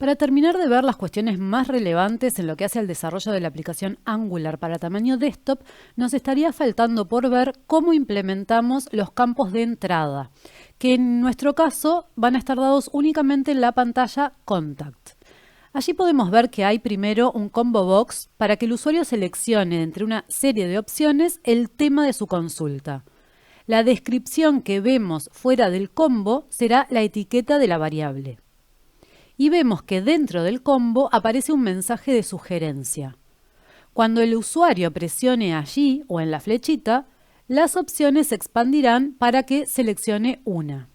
Para terminar de ver las cuestiones más relevantes en lo que hace al desarrollo de la aplicación Angular para tamaño desktop, nos estaría faltando por ver cómo implementamos los campos de entrada, que en nuestro caso van a estar dados únicamente en la pantalla Contact. Allí podemos ver que hay primero un combo box para que el usuario seleccione entre una serie de opciones el tema de su consulta. La descripción que vemos fuera del combo será la etiqueta de la variable. Y vemos que dentro del combo aparece un mensaje de sugerencia. Cuando el usuario presione allí o en la flechita, las opciones se expandirán para que seleccione una.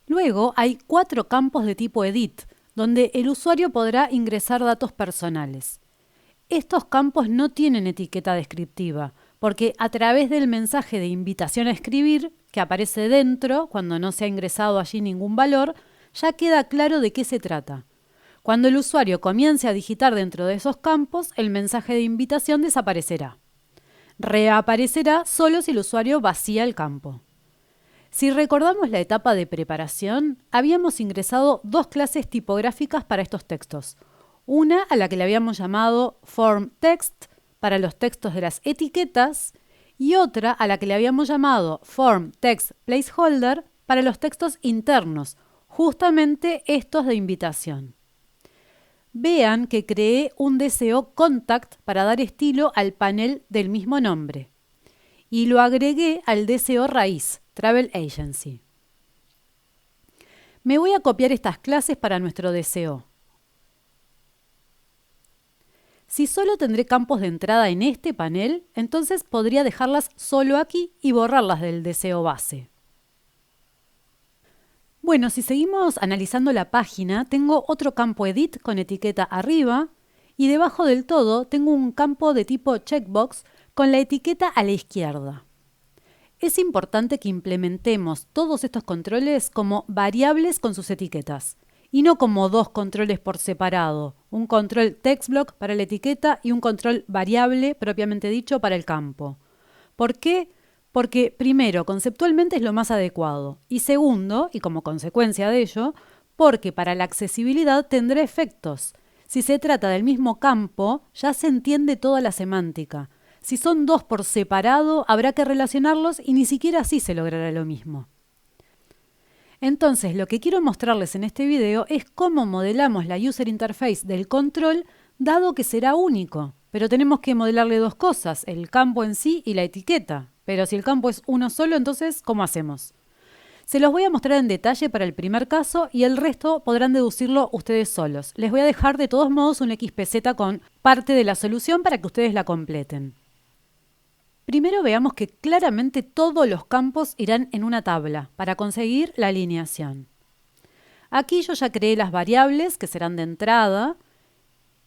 Luego hay 4 campos de tipo Edit, donde el usuario podrá ingresar datos personales. Estos campos no tienen etiqueta descriptiva, porque a través del mensaje de invitación a escribir, que aparece dentro cuando no se ha ingresado allí ningún valor, ya queda claro de qué se trata. Cuando el usuario comience a digitar dentro de esos campos, el mensaje de invitación desaparecerá. Reaparecerá solo si el usuario vacía el campo. Si recordamos la etapa de preparación, habíamos ingresado 2 clases tipográficas para estos textos. Una a la que le habíamos llamado Form Text para los textos de las etiquetas y otra a la que le habíamos llamado Form Text Placeholder para los textos internos, justamente estos de invitación. Vean que creé un DCO Contact para dar estilo al panel del mismo nombre y lo agregué al DCO raíz, Travel Agency. Me voy a copiar estas clases para nuestro DCO. Si solo tendré campos de entrada en este panel, entonces podría dejarlas solo aquí y borrarlas del DCO base. Bueno, si seguimos analizando la página, tengo otro campo Edit con etiqueta arriba y debajo del todo tengo un campo de tipo Checkbox con la etiqueta a la izquierda. Es importante que implementemos todos estos controles como variables con sus etiquetas y no como 2 controles por separado, un control TextBlock para la etiqueta y un control variable propiamente dicho para el campo. ¿Por qué? Porque primero, conceptualmente es lo más adecuado y segundo, y como consecuencia de ello, porque para la accesibilidad tendrá efectos. Si se trata del mismo campo, ya se entiende toda la semántica. Si son 2 por separado, habrá que relacionarlos y ni siquiera así se logrará lo mismo. Entonces, lo que quiero mostrarles en este video es cómo modelamos la user interface del control, dado que será único. Pero tenemos que modelarle 2 cosas, el campo en sí y la etiqueta. Pero si el campo es uno solo, entonces, ¿cómo hacemos? Se los voy a mostrar en detalle para el primer caso y el resto podrán deducirlo ustedes solos. Les voy a dejar de todos modos un XPZ con parte de la solución para que ustedes la completen. Primero veamos que claramente todos los campos irán en una tabla para conseguir la alineación. Aquí yo ya creé las variables que serán de entrada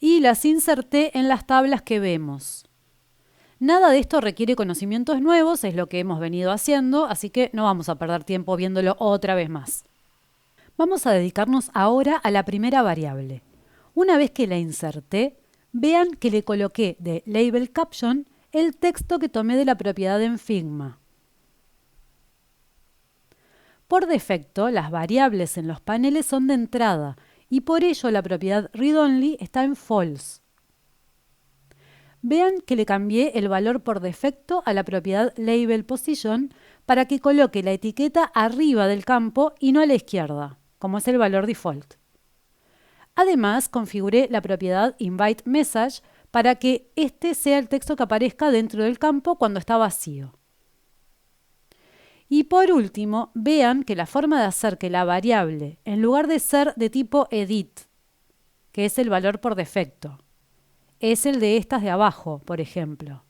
y las inserté en las tablas que vemos. Nada de esto requiere conocimientos nuevos, es lo que hemos venido haciendo, así que no vamos a perder tiempo viéndolo otra vez más. Vamos a dedicarnos ahora a la primera variable. Una vez que la inserté, vean que le coloqué de label caption el texto que tomé de la propiedad en Figma. Por defecto, las variables en los paneles son de entrada y por ello la propiedad readOnly está en false. Vean que le cambié el valor por defecto a la propiedad label position para que coloque la etiqueta arriba del campo y no a la izquierda, como es el valor default. Además, configuré la propiedad invite message para que este sea el texto que aparezca dentro del campo cuando está vacío. Y por último, vean que la forma de hacer que la variable, en lugar de ser de tipo edit, que es el valor por defecto, es el de estas de abajo, por ejemplo.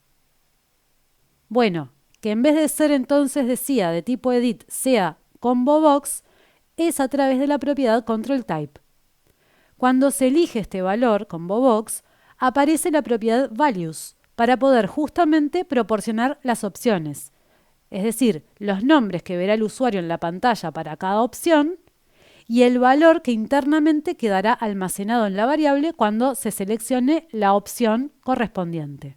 Bueno, que en vez de ser entonces decía de tipo edit sea combo box, es a través de la propiedad control type. Cuando se elige este valor, combo box, aparece la propiedad values para poder justamente proporcionar las opciones. Es decir, los nombres que verá el usuario en la pantalla para cada opción y el valor que internamente quedará almacenado en la variable cuando se seleccione la opción correspondiente.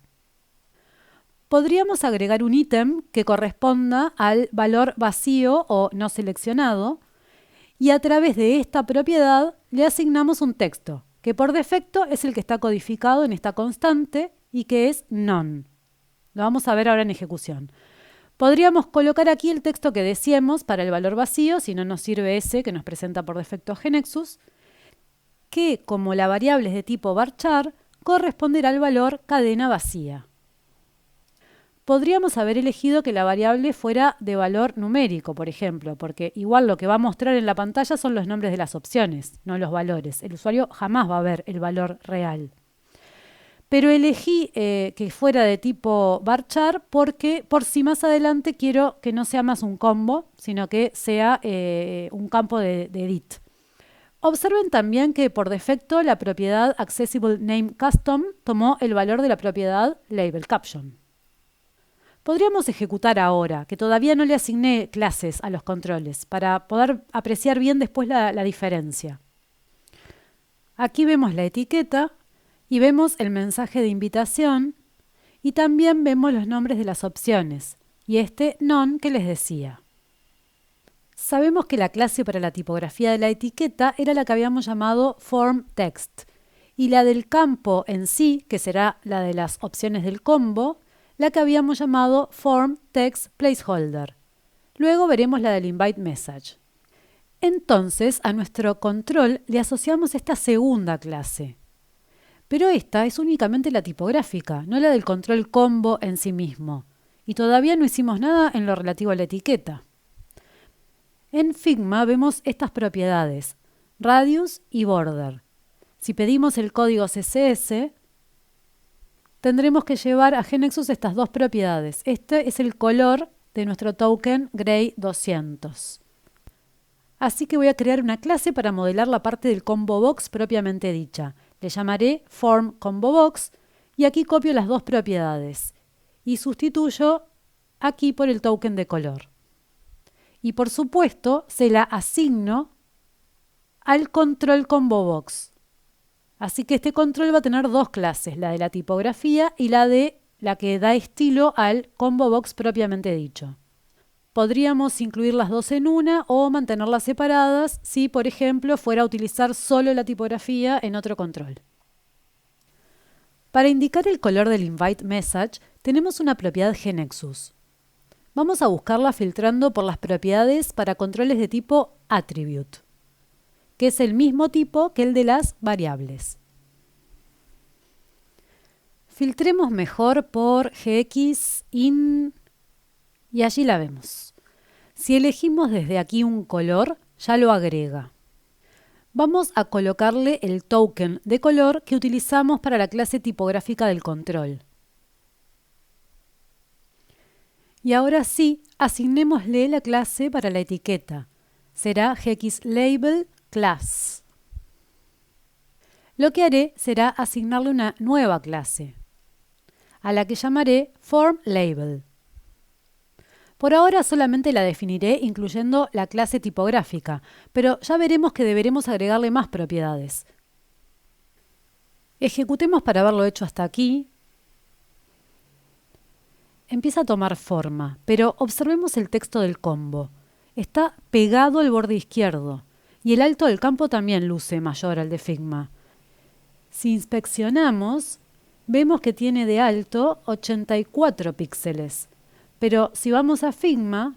Podríamos agregar un ítem que corresponda al valor vacío o no seleccionado y a través de esta propiedad le asignamos un texto, que por defecto es el que está codificado en esta constante y que es none. Lo vamos a ver ahora en ejecución. Podríamos colocar aquí el texto que deseemos para el valor vacío, si no nos sirve ese que nos presenta por defecto GeneXus, que como la variable es de tipo varchar, corresponderá al valor cadena vacía. Podríamos haber elegido que la variable fuera de valor numérico, por ejemplo, porque igual lo que va a mostrar en la pantalla son los nombres de las opciones, no los valores. El usuario jamás va a ver el valor real. Pero elegí que fuera de tipo varchar porque por si más adelante quiero que no sea más un combo, sino que sea un campo de edit. Observen también que por defecto la propiedad Accessible Name Custom tomó el valor de la propiedad Label Caption. Podríamos ejecutar ahora, que todavía no le asigné clases a los controles, para poder apreciar bien después la diferencia. Aquí vemos la etiqueta y vemos el mensaje de invitación y también vemos los nombres de las opciones y este none que les decía. Sabemos que la clase para la tipografía de la etiqueta era la que habíamos llamado FormText y la del campo en sí, que será la de las opciones del combo, la que habíamos llamado FormTextPlaceholder. Luego veremos la del InviteMessage. Entonces, a nuestro control le asociamos esta segunda clase. Pero esta es únicamente la tipográfica, no la del control combo en sí mismo. Y todavía no hicimos nada en lo relativo a la etiqueta. En Figma vemos estas propiedades, radius y border. Si pedimos el código CSS, tendremos que llevar a GeneXus estas dos propiedades. Este es el color de nuestro token Gray 200. Así que voy a crear una clase para modelar la parte del combo box propiamente dicha. Le llamaré FormComboBox y aquí copio las dos propiedades y sustituyo aquí por el token de color. Y por supuesto se la asigno al control ComboBox. Así que este control va a tener dos clases, la de la tipografía y la de la que da estilo al ComboBox propiamente dicho. Podríamos incluir las dos en una o mantenerlas separadas si, por ejemplo, fuera a utilizar solo la tipografía en otro control. Para indicar el color del InviteMessage tenemos una propiedad GeneXus. Vamos a buscarla filtrando por las propiedades para controles de tipo Attribute, que es el mismo tipo que el de las variables. Filtremos mejor por gxIn y allí la vemos. Si elegimos desde aquí un color, ya lo agrega. Vamos a colocarle el token de color que utilizamos para la clase tipográfica del control. Y ahora sí, asignémosle la clase para la etiqueta. Será gxLabelClass. Lo que haré será asignarle una nueva clase, a la que llamaré FormLabel. Por ahora solamente la definiré incluyendo la clase tipográfica, pero ya veremos que deberemos agregarle más propiedades. Ejecutemos para haberlo hecho hasta aquí. Empieza a tomar forma, pero observemos el texto del combo. Está pegado al borde izquierdo y el alto del campo también luce mayor al de Figma. Si inspeccionamos, vemos que tiene de alto 84 píxeles. Pero si vamos a Figma,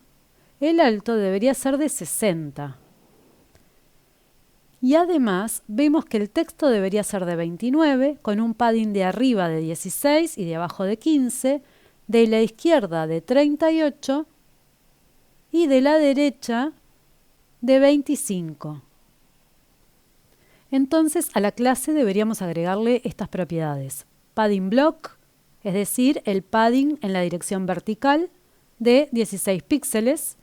el alto debería ser de 60. Y además vemos que el texto debería ser de 29, con un padding de arriba de 16 y de abajo de 15, de la izquierda de 38 y de la derecha de 25. Entonces a la clase deberíamos agregarle estas propiedades. Padding block, es decir, el padding en la dirección vertical de 16 píxeles.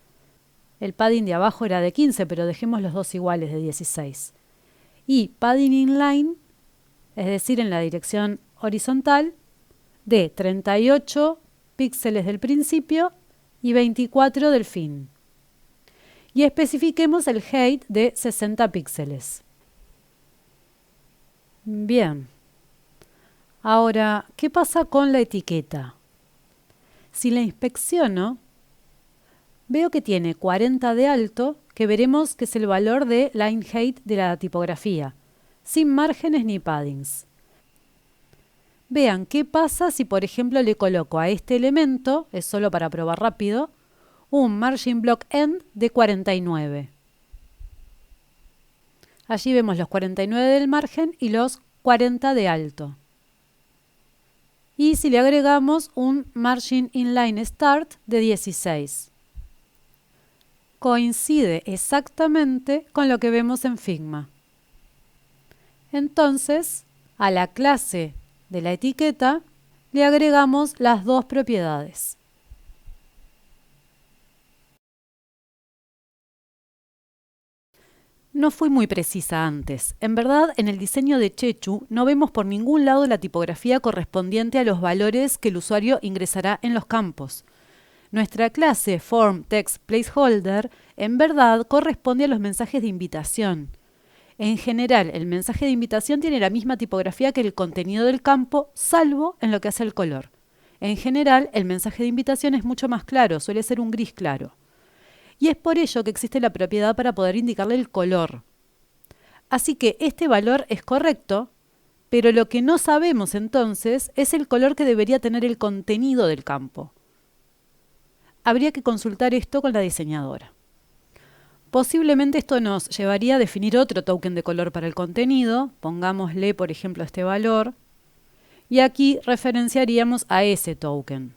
El padding de abajo era de 15, pero dejemos los dos iguales de 16. Y padding inline, es decir, en la dirección horizontal, de 38 píxeles del principio y 24 del fin. Y especifiquemos el height de 60 píxeles. Bien. Ahora, ¿qué pasa con la etiqueta? Si la inspecciono, Veo que tiene 40 de alto, que veremos que es el valor de line height de la tipografía, sin márgenes ni paddings. Vean qué pasa si por ejemplo le coloco a este elemento, es solo para probar rápido, un margin block end de 49. Allí vemos los 49 del margen y los 40 de alto. Y si le agregamos un margin inline start de 16. Coincide exactamente con lo que vemos en Figma. Entonces, a la clase de la etiqueta le agregamos las dos propiedades. No fui muy precisa antes. En verdad, en el diseño de Chechu no vemos por ningún lado la tipografía correspondiente a los valores que el usuario ingresará en los campos. Nuestra clase FormTextPlaceholder en verdad corresponde a los mensajes de invitación. En general, el mensaje de invitación tiene la misma tipografía que el contenido del campo, salvo en lo que hace al color. En general, el mensaje de invitación es mucho más claro, suele ser un gris claro. Y es por ello que existe la propiedad para poder indicarle el color. Así que este valor es correcto, pero lo que no sabemos entonces es el color que debería tener el contenido del campo. Habría que consultar esto con la diseñadora. Posiblemente esto nos llevaría a definir otro token de color para el contenido, pongámosle por ejemplo este valor, y aquí referenciaríamos a ese token.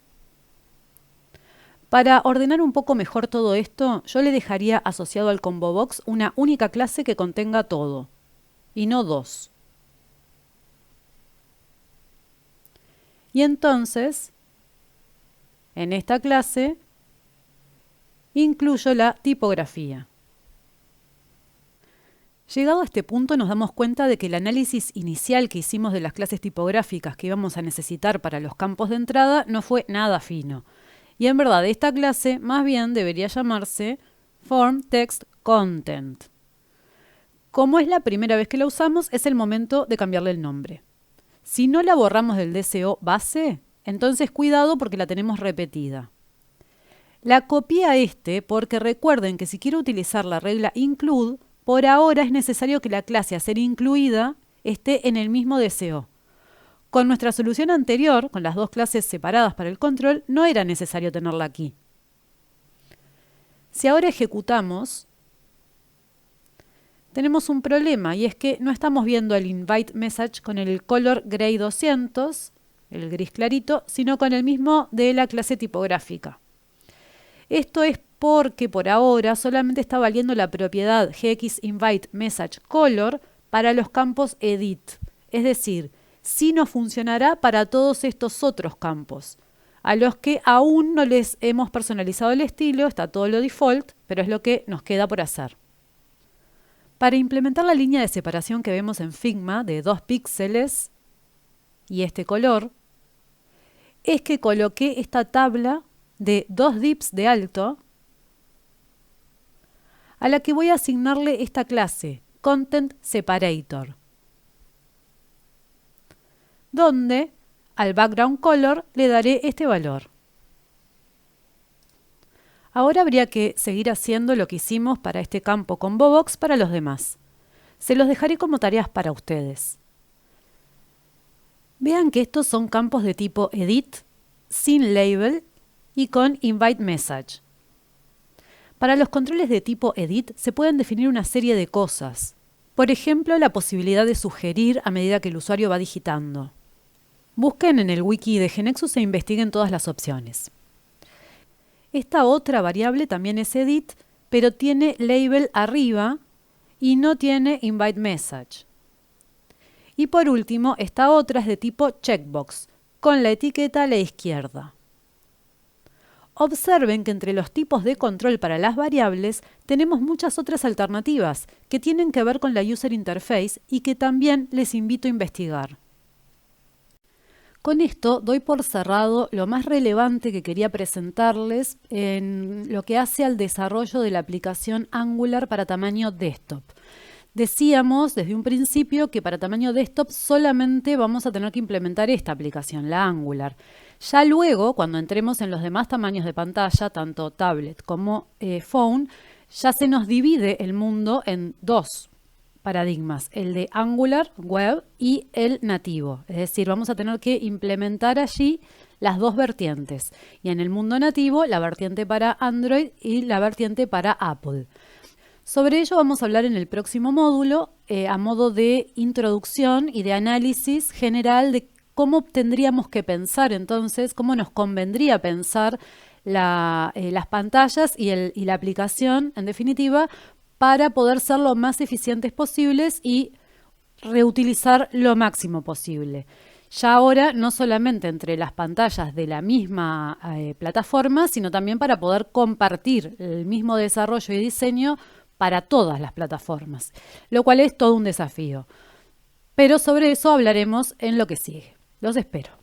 Para ordenar un poco mejor todo esto, yo le dejaría asociado al combo box una única clase que contenga todo, y no dos. Y entonces, en esta clase, incluyo la tipografía. Llegado a este punto nos damos cuenta de que el análisis inicial que hicimos de las clases tipográficas que íbamos a necesitar para los campos de entrada no fue nada fino. Y en verdad esta clase más bien debería llamarse FormTextContent. Como es la primera vez que la usamos, es el momento de cambiarle el nombre. Si no la borramos del DCO base, entonces cuidado porque la tenemos repetida. La copié a porque recuerden que si quiero utilizar la regla include, por ahora es necesario que la clase a ser incluida esté en el mismo DCO. Con nuestra solución anterior, con las dos clases separadas para el control, no era necesario tenerla aquí. Si ahora ejecutamos, tenemos un problema y es que no estamos viendo el invite message con el color gray 200, el gris clarito, sino con el mismo de la clase tipográfica. Esto es porque por ahora solamente está valiendo la propiedad gxInviteMessageColor para los campos edit, es decir, sí no funcionará para todos estos otros campos, a los que aún no les hemos personalizado el estilo, está todo lo default, pero es lo que nos queda por hacer. Para implementar la línea de separación que vemos en Figma de 2 píxeles y este color, es que coloqué esta tabla de 2 divs de alto a la que voy a asignarle esta clase, Content Separator, donde al background color le daré este valor. Ahora habría que seguir haciendo lo que hicimos para este campo combo box para los demás. Se los dejaré como tareas para ustedes. Vean que estos son campos de tipo edit, sin label y con invite message. Para los controles de tipo edit se pueden definir una serie de cosas. Por ejemplo, la posibilidad de sugerir a medida que el usuario va digitando. Busquen en el wiki de GeneXus e investiguen todas las opciones. Esta otra variable también es edit, pero tiene label arriba y no tiene invite message. Y por último, esta otra es de tipo checkbox, con la etiqueta a la izquierda. Observen que entre los tipos de control para las variables tenemos muchas otras alternativas que tienen que ver con la user interface y que también les invito a investigar. Con esto doy por cerrado lo más relevante que quería presentarles en lo que hace al desarrollo de la aplicación Angular para tamaño desktop. Decíamos desde un principio que para tamaño desktop solamente vamos a tener que implementar esta aplicación, la Angular. Ya luego, cuando entremos en los demás tamaños de pantalla, tanto tablet como phone, ya se nos divide el mundo en dos paradigmas, el de Angular Web y el nativo. Es decir, vamos a tener que implementar allí las dos vertientes. Y en el mundo nativo, la vertiente para Android y la vertiente para Apple. Sobre ello vamos a hablar en el próximo módulo a modo de introducción y de análisis general de cómo tendríamos que pensar entonces, cómo nos convendría pensar las pantallas y la aplicación, en definitiva, para poder ser lo más eficientes posibles y reutilizar lo máximo posible. Ya ahora, no solamente entre las pantallas de la misma plataforma, sino también para poder compartir el mismo desarrollo y diseño para todas las plataformas, lo cual es todo un desafío. Pero sobre eso hablaremos en lo que sigue. Los espero.